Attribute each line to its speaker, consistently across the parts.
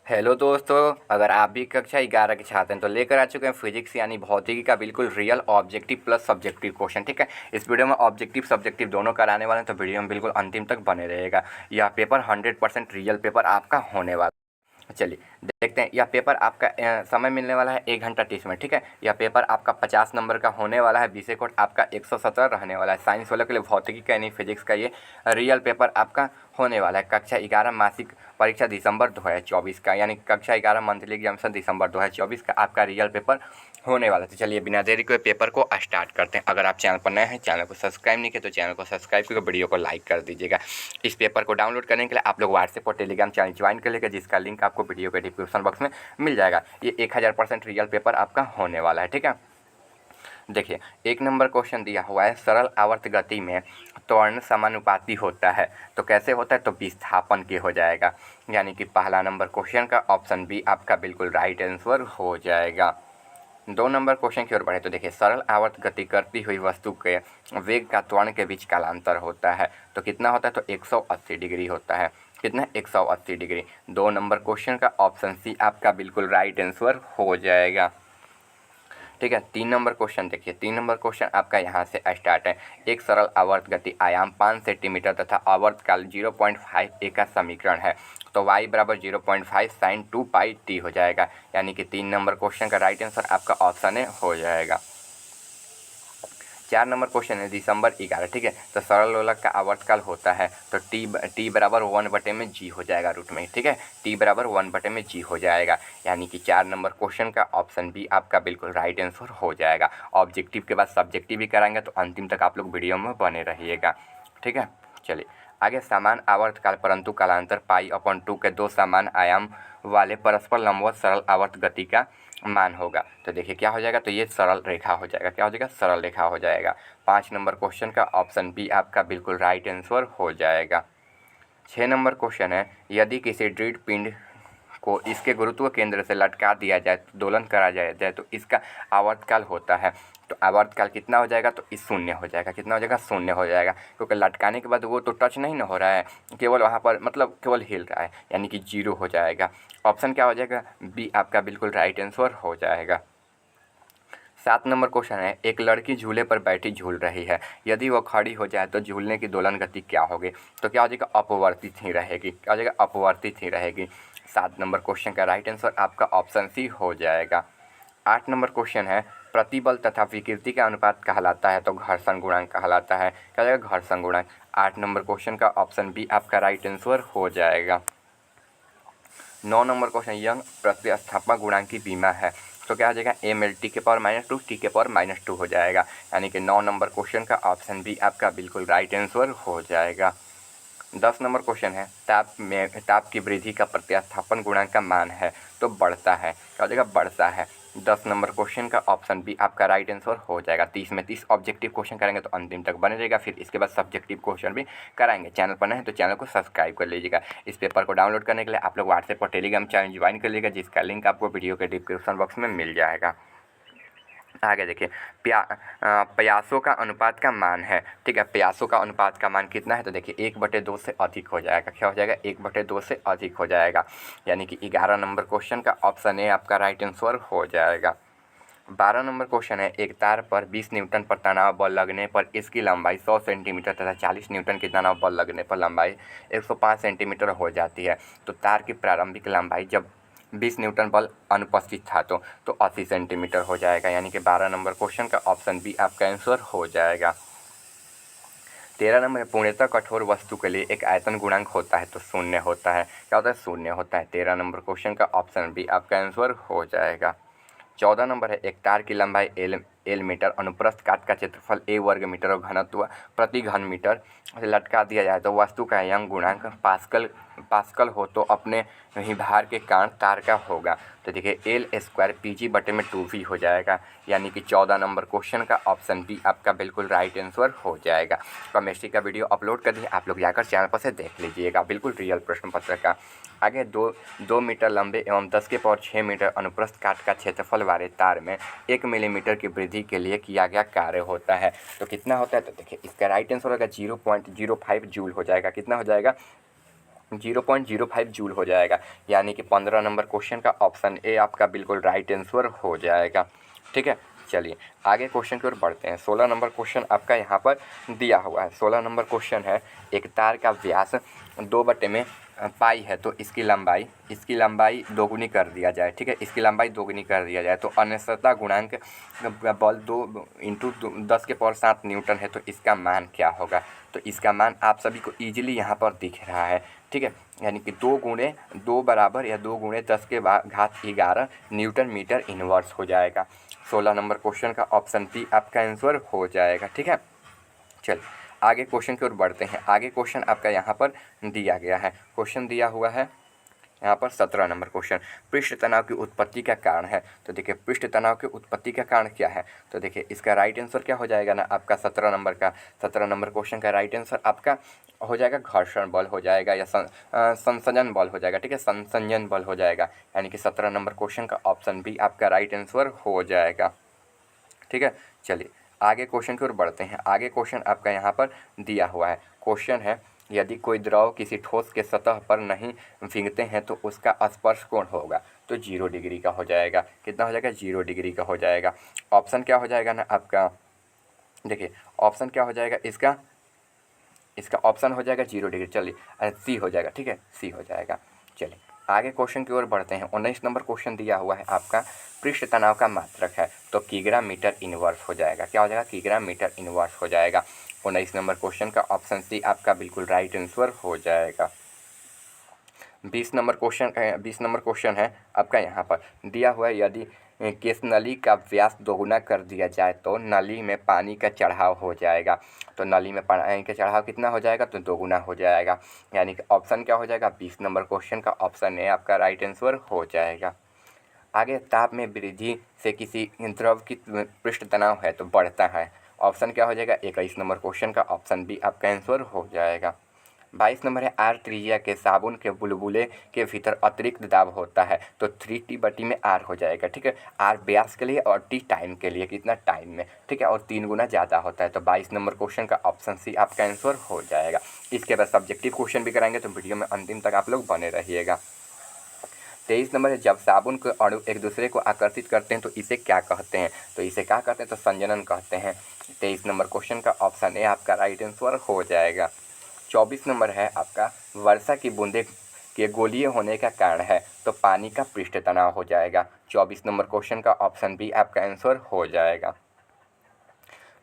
Speaker 1: Hello दोस्तों, अगर आप भी कक्षा 11 के छात्र हैं तो लेकर आ चुके हैं फिजिक्स यानी भौतिकी का बिल्कुल real objective plus subjective question. ठीक है, इस वीडियो में ऑब्जेक्टिव सब्जेक्टिव दोनों कराने वाले हैं, तो वीडियो में बिल्कुल अंतिम तक बने रहेगा। यह पेपर 100% रियल पेपर आपका होने वाला है। चलिए देखते हैं। यह पेपर आपका समय मिलने वाला है 1 घंटा 30 मिनट। ठीक है, यह पेपर आपका 50 नंबर का होने वाला है। विषय कोड आपका 117 रहने वाला है। साइंस वालों के लिए भौतिकी का यानी फिजिक्स का ये रियल पेपर आपका होने वाला है। कक्षा 11 मासिक परीक्षा दिसंबर 2024 का, यानी कक्षा 11 मंथली एग्जामिनेशन दिसंबर 2024 का आपका रियल पेपर होने वाला है। तो चलिए बिना देरी के पेपर को स्टार्ट करते हैं। अगर आप चैनल पर नए हैं, चैनल को सब्सक्राइब नहीं किए तो चैनल को सब्सक्राइब करके वीडियो को लाइक कर दीजिएगा। इस पेपर को डाउनलोड करने के लिए आप लोग व्हाट्सएप और टेलीग्राम चैनल ज्वाइन कर लीजिएगा, जिसका लिंक आपको वीडियो के डिस्क्रिप्शन बॉक्स में मिल जाएगा। ये 1000% रियल पेपर आपका होने वाला है। ठीक है, देखिए 1 नंबर क्वेश्चन दिया हुआ है, सरल आवर्त गति में त्वरण समानुपाती होता है तो कैसे होता है, तो विस्थापन के हो जाएगा। यानी कि पहला नंबर क्वेश्चन का ऑप्शन बी आपका बिल्कुल राइट आंसर हो जाएगा। 2 नंबर क्वेश्चन की ओर बढ़े तो देखिए, सरल आवर्त गति करती हुई वस्तु के वेग का त्वरण के बीच कालांतर होता है तो कितना होता है, तो 180 डिग्री होता है। कितना, 180 डिग्री। 2 नंबर क्वेश्चन का ऑप्शन सी आपका बिल्कुल राइट आंसर हो जाएगा। ठीक है, 3 नंबर क्वेश्चन देखिए। 3 नंबर क्वेश्चन आपका यहाँ से स्टार्ट है। एक सरल आवर्त गति आयाम 5 सेंटीमीटर तथा आवर्त काल 0.5 ए का समीकरण है तो y बराबर 0.5 साइन 2 पाई टी हो जाएगा। यानी कि 3 नंबर क्वेश्चन का राइट आंसर आपका ऑप्शन ए हो जाएगा। 4 नंबर क्वेश्चन है दिसंबर 11। ठीक है, तो सरल लोलक का आवर्तकाल होता है तो टी बराबर 1/g हो जाएगा रूट में। ठीक है, टी बराबर 1/g हो जाएगा। यानी कि 4 नंबर क्वेश्चन का ऑप्शन बी आपका बिल्कुल राइट आंसर हो जाएगा। ऑब्जेक्टिव के बाद सब्जेक्टिव भी कराएंगे तो अंतिम तक आप लोग वीडियो में बने रहिएगा। ठीक है, चलिए आगे। समान आवर्तकाल परंतु कालांतर पाई/2 के 2 समान आयाम वाले परस्पर लंबवत सरल आवर्त गति का मान होगा तो देखिए क्या हो जाएगा, तो ये सरल रेखा हो जाएगा। क्या हो जाएगा, सरल रेखा हो जाएगा। 5 नंबर क्वेश्चन का ऑप्शन बी आपका बिल्कुल राइट आंसर हो जाएगा। 6 नंबर क्वेश्चन है, यदि किसी दृढ़ पिंड को इसके गुरुत्व केंद्र से लटका दिया जाए तो दोलन करा जाए तो इसका आवर्तकाल होता है तो आवर्तकाल कितना हो जाएगा, तो इस शून्य हो जाएगा। कितना हो जाएगा, शून्य हो जाएगा। क्योंकि लटकाने के बाद वो तो टच नहीं ना हो रहा है, केवल वहाँ पर मतलब केवल हिल रहा है, यानी कि 0 हो जाएगा। ऑप्शन क्या हो जाएगा, बी आपका बिल्कुल राइट आंसर हो जाएगा। 7 नंबर क्वेश्चन है, एक लड़की झूले पर बैठी झूल रही है, यदि वह खड़ी हो जाए तो झूलने की दोलन गति क्या होगी, तो क्या हो जाएगा, अपवर्तित ही रहेगी। क्या हो जाएगा, अपवर्तित ही रहेगी। 7 नंबर क्वेश्चन का राइट आंसर आपका ऑप्शन सी हो जाएगा। 8 नंबर क्वेश्चन है, प्रतिबल तथा विकृति का अनुपात कहलाता है तो घर्षण गुणांक कहलाता है। क्या हो जाएगा, घर्षण गुणांक। 8 नंबर क्वेश्चन का ऑप्शन बी आपका राइट आंसर हो जाएगा। 9 नंबर क्वेश्चन, यंग प्रतिस्थापक गुणांक की बीमा है तो क्या हो जाएगा, m/t⁻², t⁻², हो जाएगा। यानी कि 9 नंबर क्वेश्चन का ऑप्शन बी आपका बिल्कुल राइट आंसर हो जाएगा। 10 नंबर क्वेश्चन है, ताप की वृद्धि का प्रतिस्थापन गुणांक का मान है तो बढ़ता है। क्या हो जाएगा, बढ़ता है। 10 नंबर क्वेश्चन का ऑप्शन बी आपका राइट आंसर हो जाएगा। 30 में 30 ऑब्जेक्टिव क्वेश्चन करेंगे तो अंतिम तक बने रहेगा। फिर इसके बाद सब्जेक्टिव क्वेश्चन भी कराएंगे। चैनल पर नए हैं तो चैनल को सब्सक्राइब कर लीजिएगा। इस पेपर को डाउनलोड करने के लिए आप लोग व्हाट्सएप और टेलीग्राम चैनल ज्वाइन कर लीजिएगा, जिसका लिंक आपको वीडियो के डिस्क्रिप्शन बॉक्स में मिल जाएगा। आगे देखिए, प्रयासों का अनुपात का मान है। ठीक है, प्रयासों का अनुपात का मान कितना है, तो देखिए 1/2 से अधिक हो जाएगा। क्या हो जाएगा, 1/2 से अधिक हो जाएगा। यानी कि 11 नंबर क्वेश्चन का ऑप्शन ए आपका राइट आंसर हो जाएगा। 12 नंबर क्वेश्चन है, एक तार पर 20 न्यूटन पर तनाव बल लगने पर इसकी लंबाई 100 सेंटीमीटर तथा 40 न्यूटन की तनाव बल लगने पर लंबाई 105 सेंटीमीटर हो जाती है तो तार की प्रारंभिक लंबाई जब 20 न्यूटन बल अनुपस्थित था तो 80 सेंटीमीटर हो जाएगा। यानी कि 12 नंबर क्वेश्चन का ऑप्शन बी आपका आंसर हो जाएगा। 13 नंबर, पूर्णतः कठोर वस्तु के लिए एक आयतन गुणांक होता है तो शून्य होता है। क्या होता है, शून्य होता है। 13 नंबर क्वेश्चन का ऑप्शन बी आपका आंसर हो जाएगा। 14 नंबर है, एक तार की लंबाई एल मीटर, अनुप्रस्थ काट का क्षेत्रफल a वर्ग मीटर और घनत्व प्रति घन मीटर से लटका दिया जाए तो वस्तु का यंग गुणांक पास्कल हो तो अपने ही भार के कारण तार का होगा तो देखिए L² Pg/2V हो जाएगा। यानी कि 14 नंबर क्वेश्चन का ऑप्शन बी आपका बिल्कुल राइट आंसर हो जाएगा। केमिस्ट्री का वीडियो अपलोड कर दिए, आप लोग जाकर चैनल पर से देख लीजिएगा, बिल्कुल रियल प्रश्न पत्र का। आगे 2 मीटर लंबे एवं 10⁻6 मीटर अनुप्रस्थ काट का क्षेत्रफल वाले तार में 1 मिलीमीटर की वृद्धि के लिए किया गया कार्य होता है तो कितना होता है, तो देखिए इसका राइट आंसर होगा 0.05 जूल हो जाएगा। कितना हो जाएगा, 0.05 जूल हो जाएगा। यानी कि 15 नंबर क्वेश्चन का ऑप्शन ए आपका बिल्कुल राइट आंसर हो जाएगा। ठीक है, चलिए आगे क्वेश्चन की ओर बढ़ते हैं। 16 नंबर क्वेश्चन आपका यहाँ पर दिया हुआ है। 16 नंबर क्वेश्चन है, एक तार का व्यास 2 में पाई है तो इसकी लंबाई दोगुनी कर दिया जाए। ठीक है, इसकी लंबाई दोगुनी कर दिया जाए तो अनिश्चितता गुणांक बल 2 × 10⁻7 न्यूटन है तो इसका मान क्या होगा। तो इसका मान आप सभी को ईजिली यहाँ पर दिख रहा है। ठीक है, यानी कि 2 बराबर या 2 × 10⁻11 न्यूटन मीटर इनवर्स हो जाएगा। 16 नंबर क्वेश्चन का ऑप्शन बी आपका आंसर हो जाएगा। ठीक है, चलिए आगे क्वेश्चन की ओर बढ़ते हैं। आगे क्वेश्चन आपका यहाँ पर दिया गया है। क्वेश्चन दिया हुआ है यहाँ पर 17 नंबर क्वेश्चन, पृष्ठ तनाव की उत्पत्ति का कारण है। तो देखिए पृष्ठ तनाव की उत्पत्ति का कारण क्या है। तो देखिए इसका राइट आंसर क्या हो जाएगा ना आपका 17 नंबर क्वेश्चन का राइट आंसर आपका हो जाएगा घर्षण बल हो जाएगा या संसंजन बल हो जाएगा। ठीक है, संसंजन बल हो जाएगा। यानी कि 17 नंबर क्वेश्चन का ऑप्शन बी आपका राइट आंसर हो जाएगा। ठीक है, चलिए आगे क्वेश्चन की ओर बढ़ते हैं। आगे क्वेश्चन आपका यहाँ पर दिया हुआ है। क्वेश्चन है, यदि कोई द्रव किसी ठोस के सतह पर नहीं भीगते हैं तो उसका स्पर्श कोण होगा। तो 0 डिग्री का हो जाएगा। कितना हो जाएगा, 0 डिग्री का हो जाएगा। ऑप्शन क्या हो जाएगा ना आपका, देखिए ऑप्शन क्या हो जाएगा इसका ऑप्शन हो जाएगा 0 डिग्री। चलिए सी हो जाएगा। ठीक है, सी हो जाएगा। चलिए आगे क्वेश्चन की ओर बढ़ते हैं। 19 नंबर क्वेश्चन दिया हुआ है आपका, पृष्ठ तनाव का मात्रक है तो किग्रा मीटर इनवर्स हो जाएगा। क्या हो जाएगा, किग्रा मीटर इनवर्स हो जाएगा। 19 नंबर क्वेश्चन का ऑप्शन सी आपका बिल्कुल राइट आंसर हो जाएगा। 20 नंबर क्वेश्चन है आपका यहाँ पर दिया हुआ है, यदि केस नली का व्यास दोगुना कर दिया जाए तो नली में पानी का चढ़ाव हो जाएगा। तो नली में पानी का चढ़ाव कितना हो जाएगा, तो दोगुना हो जाएगा। यानी कि ऑप्शन क्या हो जाएगा, 20 नंबर क्वेश्चन का ऑप्शन ए आपका राइट आंसर हो जाएगा। आगे ताप में वृद्धि से किसी द्रव की पृष्ठ तनाव है तो बढ़ता है। ऑप्शन क्या हो जाएगा, 21 नंबर क्वेश्चन का ऑप्शन बी आपका आंसर हो जाएगा। 22 नंबर है, आर त्रिज्या के साबुन के बुलबुले के भीतर अतिरिक्त दाब होता है तो 3T में आर हो जाएगा। ठीक है, आर व्यास के लिए और टी टाइम के लिए, कितना टाइम में। ठीक है, और 3 गुना ज़्यादा होता है। तो 22 नंबर क्वेश्चन का ऑप्शन सी आपका आंसर हो जाएगा। इसके बाद सब्जेक्टिव क्वेश्चन भी कराएंगे तो वीडियो में अंतिम तक आप लोग बने रहिएगा। 23 नंबर है, जब साबुन के अणु एक दूसरे को आकर्षित करते हैं तो इसे क्या कहते हैं। तो इसे क्या कहते हैं, तो संजनन कहते हैं। 23 नंबर क्वेश्चन का ऑप्शन ए आपका राइट आंसर हो जाएगा। 24 नंबर है आपका, वर्षा की बूंदे के गोलीय होने का कारण है तो पानी का पृष्ठ तनाव हो जाएगा। 24 नंबर क्वेश्चन का ऑप्शन बी आपका आंसर हो जाएगा।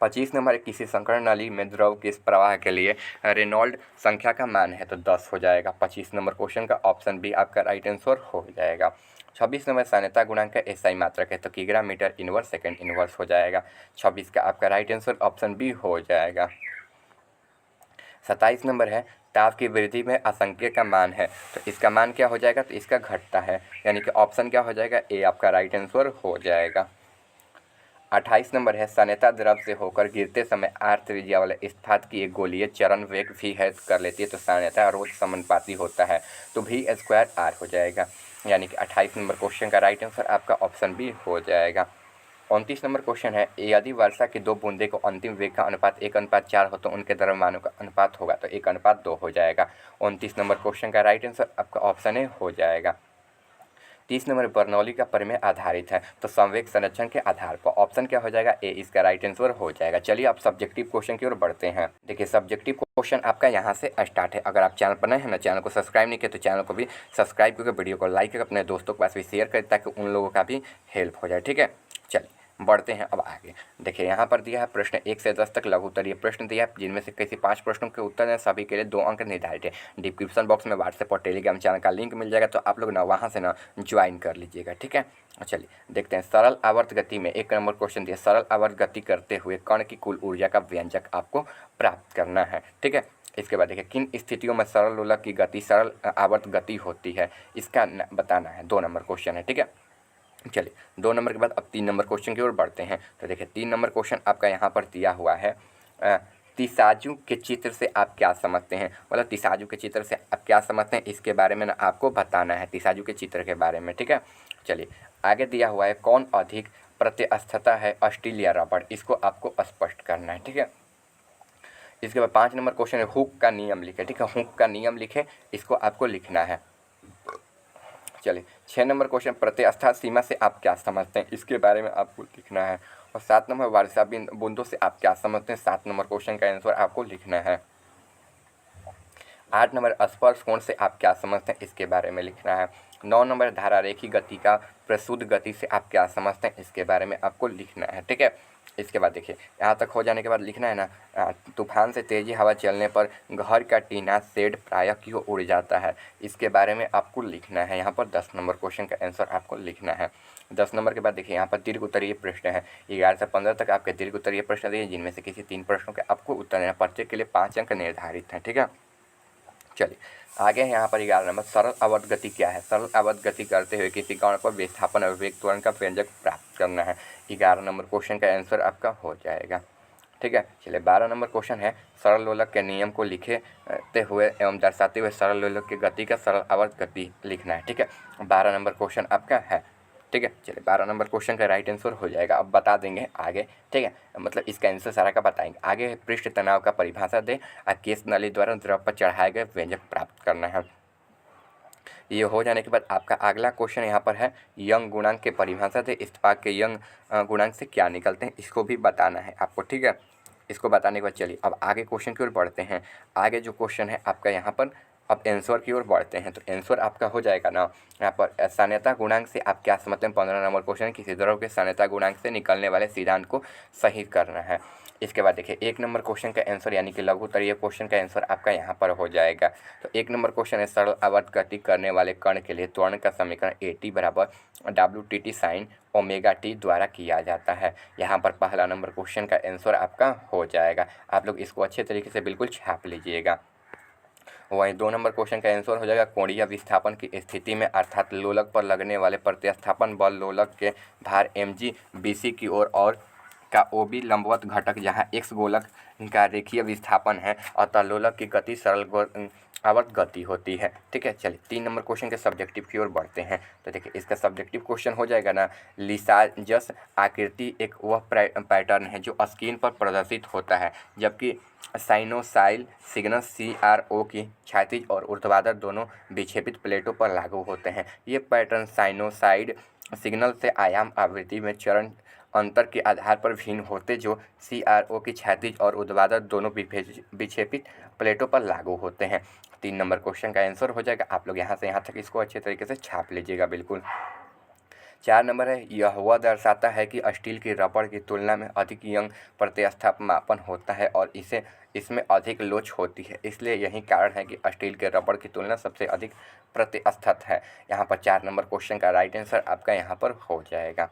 Speaker 1: 25 नंबर, किसी संकर्ण नली में द्रव के इस प्रवाह के लिए रेनॉल्ड संख्या का मान है तो 10 हो जाएगा। 25 नंबर क्वेश्चन का ऑप्शन बी आपका राइट आंसर हो जाएगा। 26 नंबर, सान्यता गुणांक का एसआई मात्रक है तो किग्रा मीटर इनवर्स सेकंड इनवर्स हो जाएगा। 26 का आपका राइट आंसर ऑप्शन बी हो जाएगा। 27 नंबर है, ताप की वृद्धि में असंख्य का मान है तो इसका मान क्या हो जाएगा, तो इसका घटता है। यानी कि ऑप्शन क्या हो जाएगा, ए आपका राइट आंसर हो जाएगा। 28 नंबर है, सान्यता द्रव से होकर गिरते समय आर त्रिज्या वाले इस्पात की एक गोलीय चरण वेग भी है कर लेती है तो सान्यता रोध समानुपाती होता है तो V² R हो जाएगा। यानी कि 28 नंबर क्वेश्चन का राइट आंसर आपका ऑप्शन बी हो जाएगा। 29 नंबर क्वेश्चन है, यदि वर्षा की 2 बूंदे को अंतिम वेग का अनुपात 1:4 हो तो उनके द्रव्यमानों का अनुपात होगा तो 1:2 हो जाएगा। 29 नंबर क्वेश्चन का राइट आंसर आपका ऑप्शन ए हो जाएगा। 30 नंबर, बर्नौली का प्रमेय आधारित है तो संवेग संरक्षण के आधार पर। ऑप्शन क्या हो जाएगा, ए इसका राइट आंसर हो जाएगा। चलिए आप सब्जेक्टिव क्वेश्चन की ओर बढ़ते हैं। देखिए सब्जेक्टिव क्वेश्चन आपका यहाँ से स्टार्ट है। अगर आप चैनल पर नए हैं ना, चैनल को सब्सक्राइब नहीं किया तो चैनल को भी सब्सक्राइब करके वीडियो को लाइक करके अपने दोस्तों के पास भी शेयर करें ताकि उन लोगों का भी हेल्प हो जाए। ठीक है, चलिए बढ़ते हैं अब आगे। देखिए यहाँ पर दिया है प्रश्न 1 से 10 तक लघु उत्तरीय प्रश्न दिया है, जिनमें से किसी 5 प्रश्नों के उत्तर हैं, सभी के लिए 2 अंक निर्धारित है। डिस्क्रिप्शन बॉक्स में व्हाट्सएप और टेलीग्राम चैनल का लिंक मिल जाएगा तो आप लोग ना वहाँ से ना ज्वाइन कर लीजिएगा। ठीक है, चलिए देखते हैं। सरल आवर्त गति में 1 नंबर क्वेश्चन दिया, सरल आवर्त गति करते हुए कण की कुल ऊर्जा का व्यंजक आपको प्राप्त करना है। ठीक है, इसके बाद देखिए, किन स्थितियों में सरल लोलक की गति सरल आवर्त गति होती है, इसका बताना है। 2 नंबर क्वेश्चन है। ठीक है, चलिए 2 नंबर के बाद अब 3 नंबर क्वेश्चन की ओर बढ़ते हैं। तो देखिए 3 नंबर क्वेश्चन आपका यहाँ पर दिया हुआ है, तिसाजू के चित्र से आप क्या समझते हैं। मतलब तिसाजू के चित्र से आप क्या समझते हैं इसके बारे में ना आपको बताना है, तिसाजू के चित्र के बारे में। ठीक है, चलिए आगे दिया हुआ है, कौन अधिक प्रत्यस्थता है, स्टील या रबड़, इसको आपको स्पष्ट करना है। ठीक है, इसके बाद 5 नंबर क्वेश्चन है हुक का नियम लिखे, ठीक है, हुक का नियम लिखे, इसको आपको लिखना है। चलिए 6 नंबर क्वेश्चन प्रत्यवस्था सीमा से आप क्या समझते हैं, इसके बारे में आपको लिखना है। और 7 नंबर वर्षा बूंदों से आप क्या समझते हैं, 7 नंबर क्वेश्चन का आंसर आपको लिखना है। 8 नंबर स्पर्श कोण से आप क्या समझते हैं, इसके बारे में लिखना है। 9 नंबर धारा रेखी गति का प्रसूद गति से आप क्या समझते हैं, इसके बारे में आपको लिखना है, ठीक है। इसके बाद देखिए यहाँ तक हो जाने के बाद लिखना है ना, तूफान से तेज़ी हवा चलने पर घर का टीना शेड प्रायः क्यों उड़ जाता है, इसके बारे में आपको लिखना है। यहाँ पर 10 नंबर क्वेश्चन का आंसर आपको लिखना है। 10 नंबर के बाद देखिए यहाँ पर दीर्घ उत्तरीय प्रश्न है, 11 से 15 तक आपके दीर्घ उत्तरीय प्रश्न दिए, जिनमें से किसी 3 प्रश्नों के आपको उत्तर देना, प्रत्येक के लिए 5 अंक निर्धारित हैं, ठीक है। चलिए आगे है यहाँ पर 11 नंबर सरल अवध गति क्या है। सरल अवध गति करते हुए किसी कण पर विस्थापन और वेग त्वरण का व्यंजक प्राप्त करना है। 11 नंबर क्वेश्चन का आंसर आपका हो जाएगा, ठीक है। चलिए 12 नंबर क्वेश्चन है सरल लोलक के नियम को लिखते हुए एवं दर्शाते हुए सरल लोलक की गति का सरल अवध गति लिखना है, ठीक है। 12 नंबर क्वेश्चन आपका है, ठीक है। चलिए 12 नंबर क्वेश्चन का राइट आंसर हो जाएगा। अब बता देंगे आगे, ठीक है, मतलब इसका आंसर सारा का बताएंगे। आगे पृष्ठ तनाव का परिभाषा दें और केस नली द्वारा द्रव पर चढ़ाए गए व्यंजक प्राप्त करना है। ये हो जाने के बाद आपका अगला क्वेश्चन यहाँ पर है यंग गुणांक के परिभाषा दें, इस्पात के यंग गुणांक से क्या निकलते हैं, इसको भी बताना है आपको, ठीक है। इसको बताने के बाद चलिए अब आगे क्वेश्चन की ओर बढ़ते हैं। आगे जो क्वेश्चन है आपका यहाँ पर अब आंसर की ओर बढ़ते हैं, तो आंसर आपका हो जाएगा ना यहाँ पर सान्यता गुणांक से आप क्या समझते हैं। 15 नंबर क्वेश्चन किसी द्रव के सान्यता गुणांक से निकलने वाले सिद्धांत को सही करना है। इसके बाद देखिए 1 नंबर क्वेश्चन का आंसर यानी कि लघु उत्तरीय क्वेश्चन का आंसर आपका यहाँ पर हो जाएगा। तो 1 नंबर क्वेश्चन है सरल आवर्त गति करने वाले कण के लिए त्वरण का समीकरण AT बराबर WTT साइन ओमेगा टी द्वारा किया जाता है। यहाँ पर पहला नंबर क्वेश्चन का आंसर आपका हो जाएगा। आप लोग इसको अच्छे तरीके से बिल्कुल छाप लीजिएगा। वहीं 2 नंबर क्वेश्चन का आंसर हो जाएगा कोणीय विस्थापन की स्थिति में अर्थात लोलक पर लगने वाले प्रतिस्थापन बल लोलक के भार mg BC की ओर और का OB लंबवत घटक जहां x गोलक का रेखीय विस्थापन है अतः लोलक की गति सरल आवर्त गति होती है, ठीक है। चलिए 3 नंबर क्वेश्चन के सब्जेक्टिव की ओर बढ़ते हैं। तो देखिए इसका सब्जेक्टिव क्वेश्चन हो जाएगा ना, लिसाजस आकृति एक वह पैटर्न है जो स्क्रीन पर प्रदर्शित होता है जबकि साइनोसाइल सिग्नल CRO की क्षैतिज और ऊर्ध्वाधर दोनों विक्षेपित प्लेटों पर लागू होते हैं। ये पैटर्न साइनोसाइड सिग्नल से आयाम आवृत्ति में चरण अंतर के आधार पर भिन्न होते जो CRO की क्षैतिज और ऊर्ध्वाधर दोनों विक्षेपित प्लेटों पर लागू होते हैं। 3 नंबर क्वेश्चन का आंसर हो जाएगा। आप लोग यहाँ से यहाँ तक इसको अच्छे तरीके से छाप लीजिएगा बिल्कुल। 4 नंबर है यह वह दर्शाता है कि स्टील की रबड़ की तुलना में अधिक यंग प्रतिस्थापन होता है और इसमें अधिक लोच होती है, इसलिए यही कारण है कि स्टील के रबड़ की तुलना सबसे अधिक प्रतिस्थत है। यहाँ पर 4 नंबर क्वेश्चन का राइट आंसर आपका यहाँ पर हो जाएगा।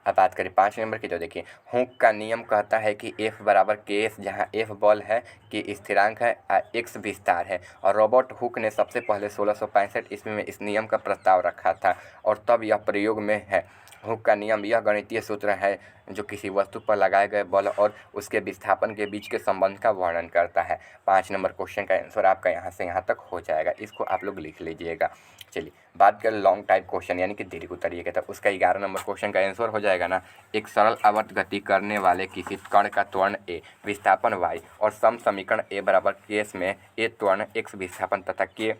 Speaker 1: अब बात करें 5 नंबर की, तो देखिए हुक का नियम कहता है कि F बराबर KS, जहाँ F बल है, K स्थिरांक है, X विस्तार है। और रॉबर्ट हुक ने सबसे पहले 1665 ईस्वी में इस नियम का प्रस्ताव रखा था और तब यह प्रयोग में है। हुक का नियम यह गणितीय सूत्र है जो किसी वस्तु पर लगाए गए बल और उसके विस्थापन के बीच के संबंध का वर्णन करता है। 5 नंबर क्वेश्चन का आंसर आपका यहाँ से यहाँ तक हो जाएगा, इसको आप लोग लिख लीजिएगा। चलिए बात करें लॉन्ग टाइप क्वेश्चन यानी कि दीर्घ उत्तरीय के, तब उसका 11 नंबर क्वेश्चन का आंसर हो जाएगा ना, एक सरल आवर्त गति करने वाले किसी कण का त्वरण A विस्थापन y और सम समीकरण A बराबर केस में A त्वरण x विस्थापन तथा k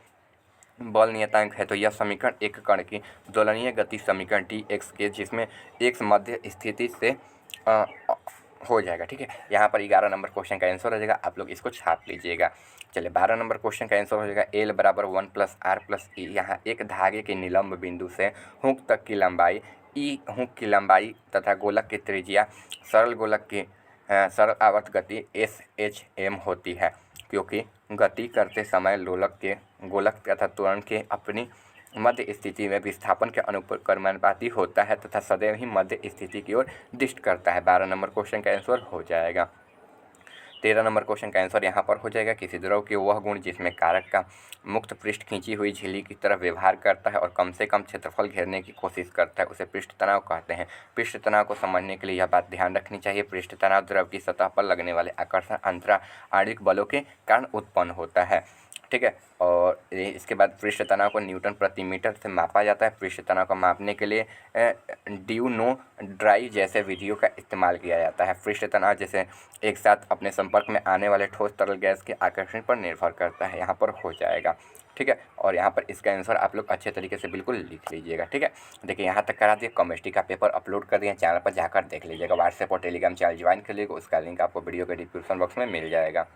Speaker 1: बल नियतांक है। तो यह समीकरण एक कण की दोलनीय गति समीकरण Tx के जिसमें x मध्य स्थिति से हो जाएगा, ठीक है। यहाँ पर 11 नंबर क्वेश्चन का आंसर हो जाएगा, आप लोग इसको छाप लीजिएगा। चलिए 12 नंबर क्वेश्चन का आंसर हो जाएगा L बराबर 1 + R + E। यहाँ एक धागे के निलंब बिंदु से हुक तक की लंबाई E हुक की लंबाई तथा गोलक की त्रिज्या सरल गोलक की सरल आवर्त गति SHM होती है, क्योंकि गति करते समय लोलक के गोलक तथा त्वरण के अपनी मध्य स्थिति में विस्थापन के अनुक्रमानुपाती होता है तथा सदैव ही मध्य स्थिति की ओर दृष्ट करता है। 12 नंबर क्वेश्चन का आंसर हो जाएगा। 13 नंबर क्वेश्चन का आंसर यहाँ पर हो जाएगा किसी द्रव के वह गुण जिसमें कारक का मुक्त पृष्ठ खींची हुई झिल्ली की तरह व्यवहार करता है और कम से कम क्षेत्रफल घेरने की कोशिश करता है, उसे पृष्ठ तनाव कहते हैं। पृष्ठ तनाव को समझने के लिए यह बात ध्यान रखनी चाहिए, पृष्ठ तनाव द्रव की सतह पर लगने वाले आकर्षण अंतरा आणविक बलों के कारण उत्पन्न होता है। ठीक है। और इसके बाद पृष्ठ तनाव को न्यूटन प्रति मीटर से मापा जाता है। पृष्ठ तनाव को मापने के लिए ड्यू नो ड्राई जैसे विधियों का इस्तेमाल किया जाता है। पृष्ठ तनाव जैसे एक साथ अपने संपर्क में आने वाले ठोस तरल गैस के आकर्षण पर निर्भर करता है, यहाँ पर हो जाएगा। ठीक है। और यहाँ पर इसका आंसर आप लोग अच्छे तरीके से बिल्कुल लिख लीजिएगा। ठीक है। देखिए यहाँ तक करा दिए, केमिस्ट्री का पेपर अपलोड कर दिए, चैनल पर जाकर देख लीजिएगा। व्हाट्सएप और टेलीग्राम चैनल ज्वाइन कर लीजिएगा, उसका लिंक आपको वीडियो के डिस्क्रिप्शन बॉक्स में मिल जाएगा।